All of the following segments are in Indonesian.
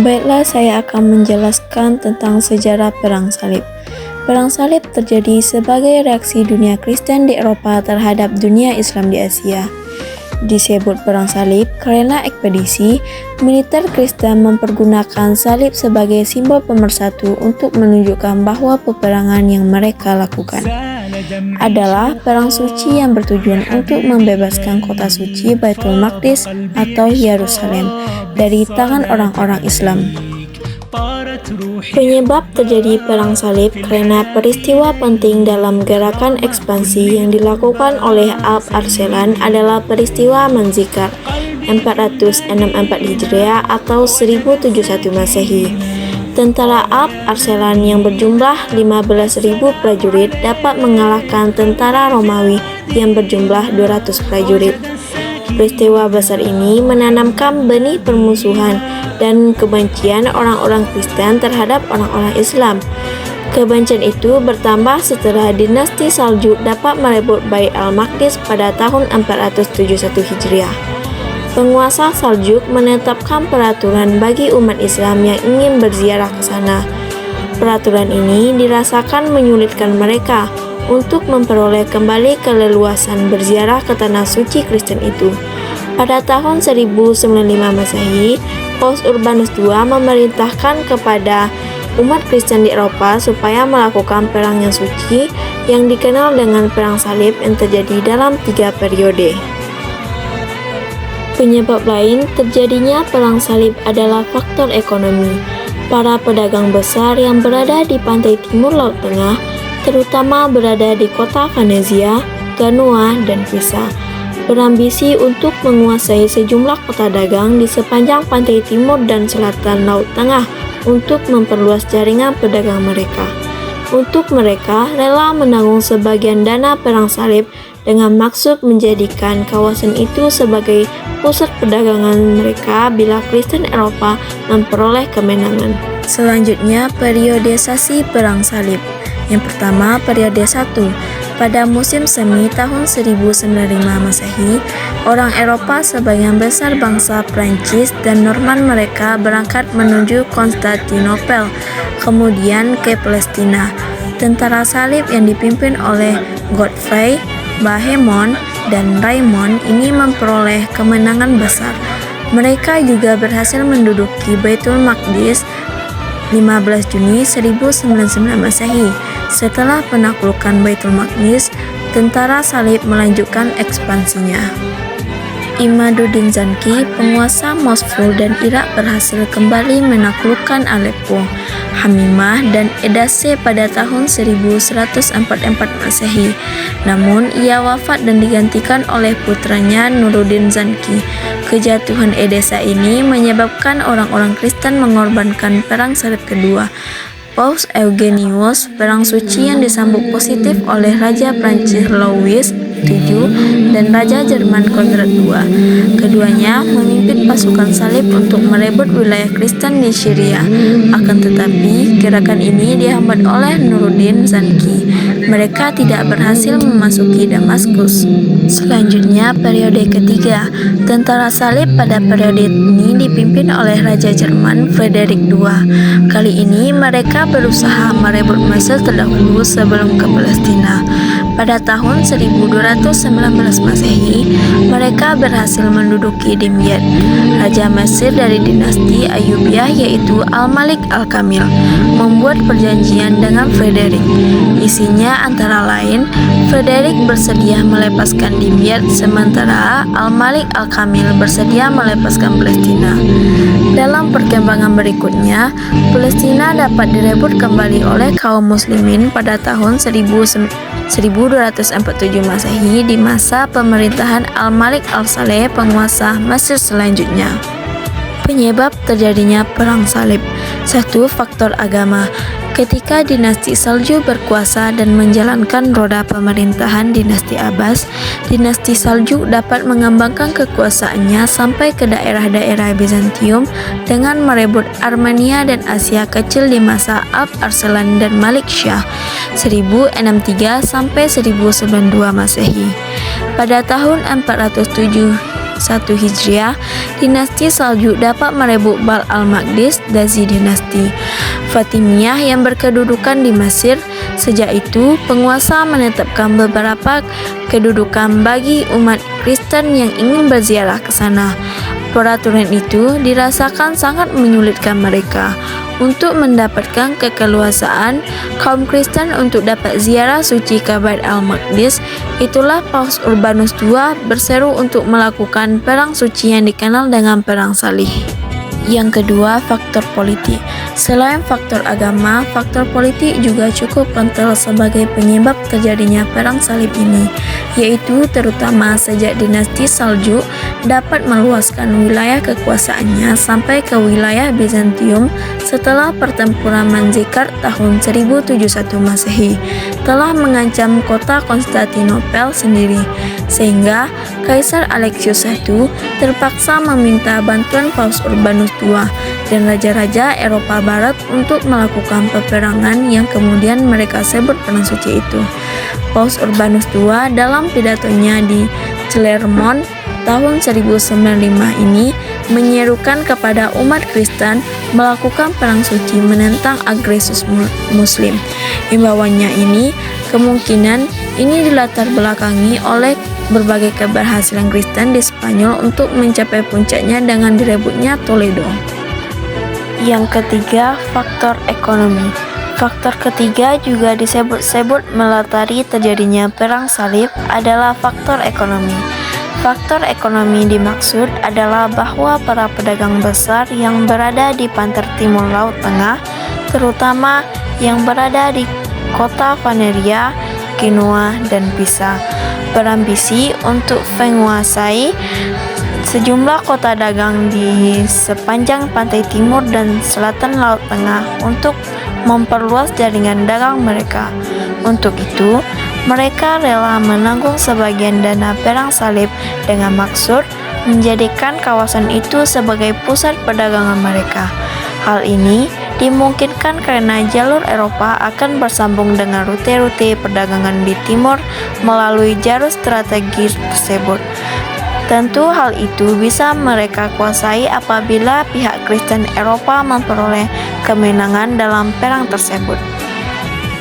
Baiklah, saya akan menjelaskan tentang sejarah Perang Salib. Perang Salib terjadi sebagai reaksi dunia Kristen di Eropa terhadap dunia Islam di Asia. Disebut Perang Salib karena ekspedisi militer Kristen mempergunakan salib sebagai simbol pemersatu untuk menunjukkan bahwa peperangan yang mereka lakukan adalah perang suci yang bertujuan untuk membebaskan kota suci Baitul Maqdis atau Yerusalem dari tangan orang-orang Islam. Penyebab terjadi Perang Salib karena peristiwa penting dalam gerakan ekspansi yang dilakukan oleh Alp Arslan adalah peristiwa Manzikar 464 Hijriah atau 1071 Masehi. Tentara Alp Arslan yang berjumlah 15.000 prajurit dapat mengalahkan tentara Romawi yang berjumlah 200 prajurit. Peristiwa besar ini menanamkan benih permusuhan dan kebencian orang-orang Kristen terhadap orang-orang Islam. Kebencian itu bertambah setelah dinasti Saljuk dapat merebut Bait al-Maqdis pada tahun 471 Hijriah. Penguasa Saljuk menetapkan peraturan bagi umat Islam yang ingin berziarah ke sana. Peraturan ini dirasakan menyulitkan mereka untuk memperoleh kembali keleluasan berziarah ke tanah suci Kristen itu. Pada tahun 1095 Masehi, Paus Urbanus II memerintahkan kepada umat Kristen di Eropa supaya melakukan perang yang suci yang dikenal dengan Perang Salib yang terjadi dalam 3 periode. Penyebab lain terjadinya Perang Salib adalah faktor ekonomi. Para pedagang besar yang berada di pantai timur Laut Tengah, terutama berada di kota Venezia, Genoa, dan Pisa, berambisi untuk menguasai sejumlah kota dagang di sepanjang pantai timur dan selatan Laut Tengah untuk memperluas jaringan pedagang mereka. Untuk mereka, rela menanggung sebagian dana Perang Salib dengan maksud menjadikan kawasan itu sebagai pusat perdagangan mereka bila Kristen Eropa memperoleh kemenangan. Selanjutnya, periodisasi Perang Salib. Yang pertama, periode 1. Pada musim semi tahun 1095 Masehi, orang Eropa sebagian besar bangsa Prancis dan Norman mereka berangkat menuju Konstantinopel, kemudian ke Palestina. Tentara salib yang dipimpin oleh Godfrey, Bohemond, dan Raymond ini memperoleh kemenangan besar. Mereka juga berhasil menduduki Baitul Maqdis 15 Juni 1099 Masehi. Setelah penaklukan Baitul Maqdis, tentara salib melanjutkan ekspansinya. Imaduddin Zanki, penguasa Mosul dan Irak, berhasil kembali menaklukkan Aleppo, Hamimah, dan Edesse pada tahun 1144 Masehi. Namun, ia wafat dan digantikan oleh putranya Nuruddin Zanki. Kejatuhan Edessa ini menyebabkan orang-orang Kristen mengorbankan Perang Salib kedua. Paus Eugenius, perang suci yang disambut positif oleh Raja Prancis Louis VII dan Raja Jerman Konrad II. Keduanya memimpin pasukan salib untuk merebut wilayah Kristen di Syria. Akan tetapi, gerakan ini dihambat oleh Nuruddin Zanki. Mereka tidak berhasil memasuki Damaskus. Selanjutnya, periode ketiga. Tentara salib pada periode ini dipimpin oleh Raja Jerman Frederick II. Kali ini mereka berusaha merebut Mesir terdahulu sebelum ke Palestina. Pada tahun 1219 Masehi, mereka berhasil menduduki Dimyat. Raja Mesir dari dinasti Ayyubiyah yaitu Al-Malik Al-Kamil membuat perjanjian dengan Frederick. Isinya antara lain, Frederick bersedia melepaskan Dimyat sementara Al-Malik Al-Kamil bersedia melepaskan Palestina. Dalam perkembangan berikutnya, Palestina dapat direbut kembali oleh kaum muslimin pada tahun 1247 Masehi di masa pemerintahan Al-Malik Al-Saleh, penguasa Mesir selanjutnya. Penyebab terjadinya Perang Salib. 1. Faktor agama. Ketika dinasti Salju berkuasa dan menjalankan roda pemerintahan dinasti Abbas, dinasti Saljuk dapat mengembangkan kekuasaannya sampai ke daerah-daerah Bizantium dengan merebut Armenia dan Asia Kecil di masa Alp Arslan dan Malik Shah 1063 sampai 1092 Masehi. Pada tahun 407 Hijriah, dinasti Saljuk dapat merebut Bait al-Maqdis dari dinasti Fatimiyah yang berkedudukan di Mesir. Sejak itu, penguasa menetapkan beberapa kedudukan bagi umat Kristen yang ingin berziarah ke sana. Peraturan itu dirasakan sangat menyulitkan mereka. Untuk mendapatkan keleluasaan kaum Kristen untuk dapat ziarah suci ke Bait al-Maqdis, itulah Paus Urbanus II berseru untuk melakukan perang suci yang dikenal dengan Perang Salib. Yang kedua, faktor politik. Selain faktor agama, faktor politik juga cukup kental sebagai penyebab terjadinya Perang Salib ini, yaitu terutama sejak dinasti Saljuk dapat meluaskan wilayah kekuasaannya sampai ke wilayah Bizantium setelah pertempuran Manzikert tahun 1071 Masehi telah mengancam kota Konstantinopel sendiri, sehingga Kaisar Alexius I terpaksa meminta bantuan Paus Urbanus II dan raja-raja Eropa Barat untuk melakukan peperangan yang kemudian mereka sebut Perang Suci itu. Paus Urbanus II dalam pidatonya di Clermont tahun 1095 ini menyerukan kepada umat Kristen melakukan perang suci menentang agresif Muslim. Himbauannya ini kemungkinan ini dilatar belakangi oleh berbagai keberhasilan Kristen di Spanyol untuk mencapai puncaknya dengan direbutnya Toledo. Yang ketiga, faktor ekonomi. Faktor ketiga juga disebut-sebut melatari terjadinya Perang Salib adalah faktor ekonomi. Faktor ekonomi dimaksud adalah bahwa para pedagang besar yang berada di pantai timur Laut Tengah, terutama yang berada di kota Veneria, Genoa, dan Pisa, berambisi untuk menguasai sejumlah kota dagang di sepanjang pantai timur dan selatan Laut Tengah untuk memperluas jaringan dagang mereka. Untuk itu, mereka rela menanggung sebagian dana Perang Salib dengan maksud menjadikan kawasan itu sebagai pusat perdagangan mereka. Hal ini dimungkinkan karena jalur Eropa akan bersambung dengan rute-rute perdagangan di timur melalui jalur strategis tersebut. Tentu hal itu bisa mereka kuasai apabila pihak Kristen Eropa memperoleh kemenangan dalam perang tersebut.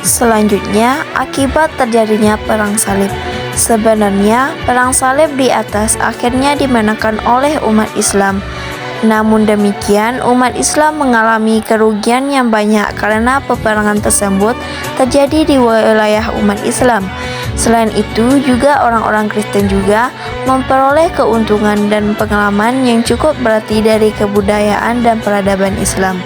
Selanjutnya, akibat terjadinya Perang Salib. Sebenarnya, Perang Salib di atas akhirnya dimenangkan oleh umat Islam. Namun demikian, umat Islam mengalami kerugian yang banyak karena peperangan tersebut terjadi di wilayah umat Islam. Selain itu, juga orang-orang Kristen juga memperoleh keuntungan dan pengalaman yang cukup berarti dari kebudayaan dan peradaban Islam.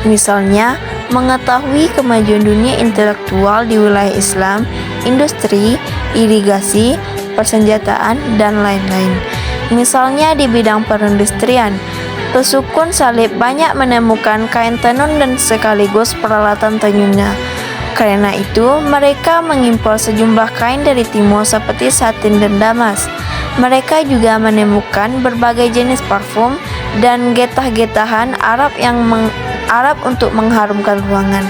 Misalnya, mengetahui kemajuan dunia intelektual di wilayah Islam, industri, irigasi, persenjataan, dan lain-lain. Misalnya di bidang perindustrian, pesukun salib banyak menemukan kain tenun dan sekaligus peralatan tenunnya. Karena itu, mereka mengimpor sejumlah kain dari timur seperti satin dan damas. Mereka juga menemukan berbagai jenis parfum dan getah-getahan Arab untuk mengharumkan ruangan.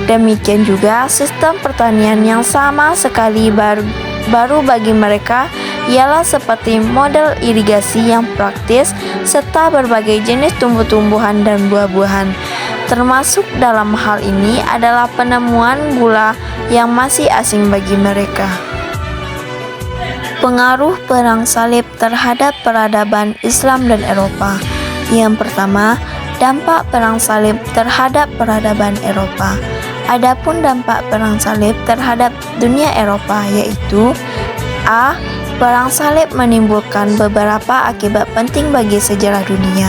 Demikian juga sistem pertanian yang sama sekali baru bagi mereka ialah seperti model irigasi yang praktis serta berbagai jenis tumbuh-tumbuhan dan buah-buahan. Termasuk dalam hal ini adalah penemuan gula yang masih asing bagi mereka. Pengaruh Perang Salib terhadap peradaban Islam dan Eropa. Yang pertama, dampak Perang Salib terhadap peradaban Eropa. Adapun dampak Perang Salib terhadap dunia Eropa yaitu A. Perang Salib menimbulkan beberapa akibat penting bagi sejarah dunia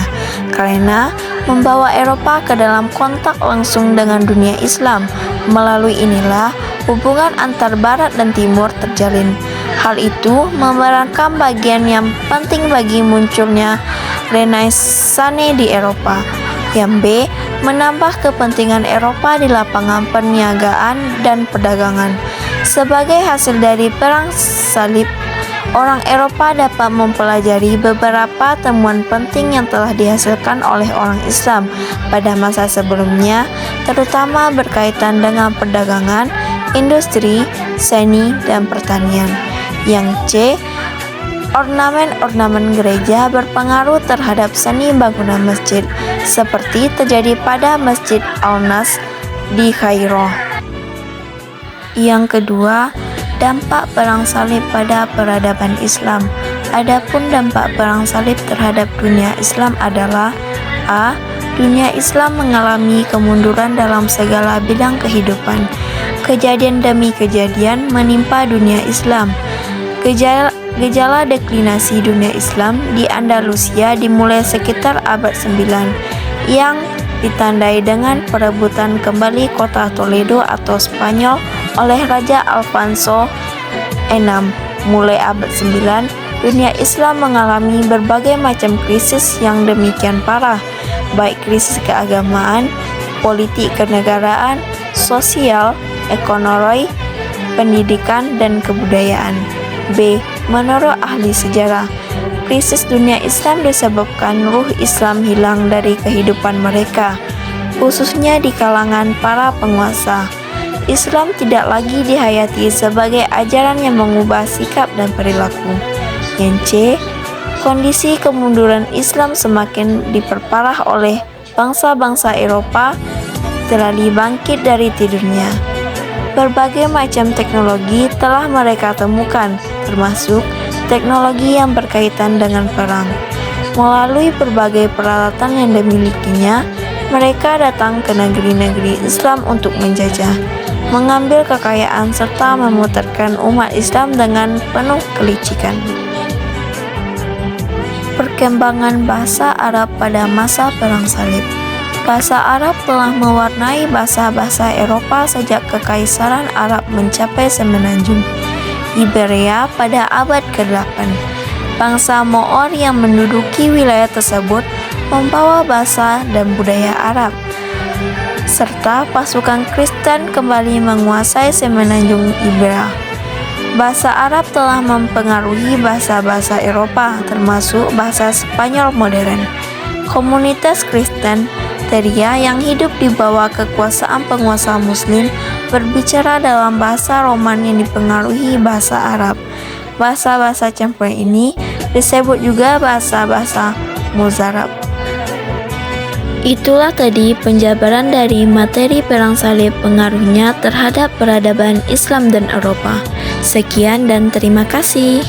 karena membawa Eropa ke dalam kontak langsung dengan dunia Islam. Melalui inilah hubungan antar Barat dan Timur terjalin. Hal itu memerankan bagian yang penting bagi munculnya Renaissance di Eropa. Yang B. Menambah kepentingan Eropa di lapangan perniagaan dan perdagangan. Sebagai hasil dari Perang Salib, orang Eropa dapat mempelajari beberapa temuan penting yang telah dihasilkan oleh orang Islam pada masa sebelumnya, terutama berkaitan dengan perdagangan, industri, seni, dan pertanian. Yang C. Ornamen-ornamen gereja berpengaruh terhadap seni bangunan masjid, seperti terjadi pada Masjid Al-Nas di Kairo. Yang kedua, dampak perang salib pada peradaban Islam. Adapun dampak perang salib terhadap dunia Islam adalah: A. Dunia Islam mengalami kemunduran dalam segala bidang kehidupan. Kejadian demi kejadian menimpa dunia Islam. Gejala deklinasi dunia Islam di Andalusia dimulai sekitar abad 9 yang ditandai dengan perebutan kembali kota Toledo atau Spanyol oleh Raja Alfonso VI. Mulai abad 9, dunia Islam mengalami berbagai macam krisis yang demikian parah, baik krisis keagamaan, politik kenegaraan, sosial, ekonomi, pendidikan, dan kebudayaan. B. Menurut ahli sejarah, krisis dunia Islam disebabkan ruh Islam hilang dari kehidupan mereka, khususnya di kalangan para penguasa. Islam tidak lagi dihayati sebagai ajaran yang mengubah sikap dan perilaku. Yang C. Kondisi kemunduran Islam semakin diperparah oleh bangsa-bangsa Eropa terlali bangkit dari tidurnya. Berbagai macam teknologi telah mereka temukan, termasuk teknologi yang berkaitan dengan perang. Melalui berbagai peralatan yang dimilikinya, mereka datang ke negeri-negeri Islam untuk menjajah, mengambil kekayaan serta memutarkan umat Islam dengan penuh kelicikan. Perkembangan bahasa Arab pada masa Perang Salib. Bahasa Arab telah mewarnai bahasa-bahasa Eropa sejak Kekaisaran Arab mencapai semenanjung Iberia pada abad ke-8. Bangsa Moor yang menduduki wilayah tersebut membawa bahasa dan budaya Arab, serta pasukan Kristen kembali menguasai semenanjung Iberia. Bahasa Arab telah mempengaruhi bahasa-bahasa Eropa, termasuk bahasa Spanyol modern. Komunitas Kristen Teria yang hidup di bawah kekuasaan penguasa Muslim berbicara dalam bahasa Roman yang dipengaruhi bahasa Arab. Bahasa-bahasa campuran ini disebut juga bahasa-bahasa Mozarab. Itulah tadi penjabaran dari materi Perang Salib pengaruhnya terhadap peradaban Islam dan Eropa. Sekian dan terima kasih.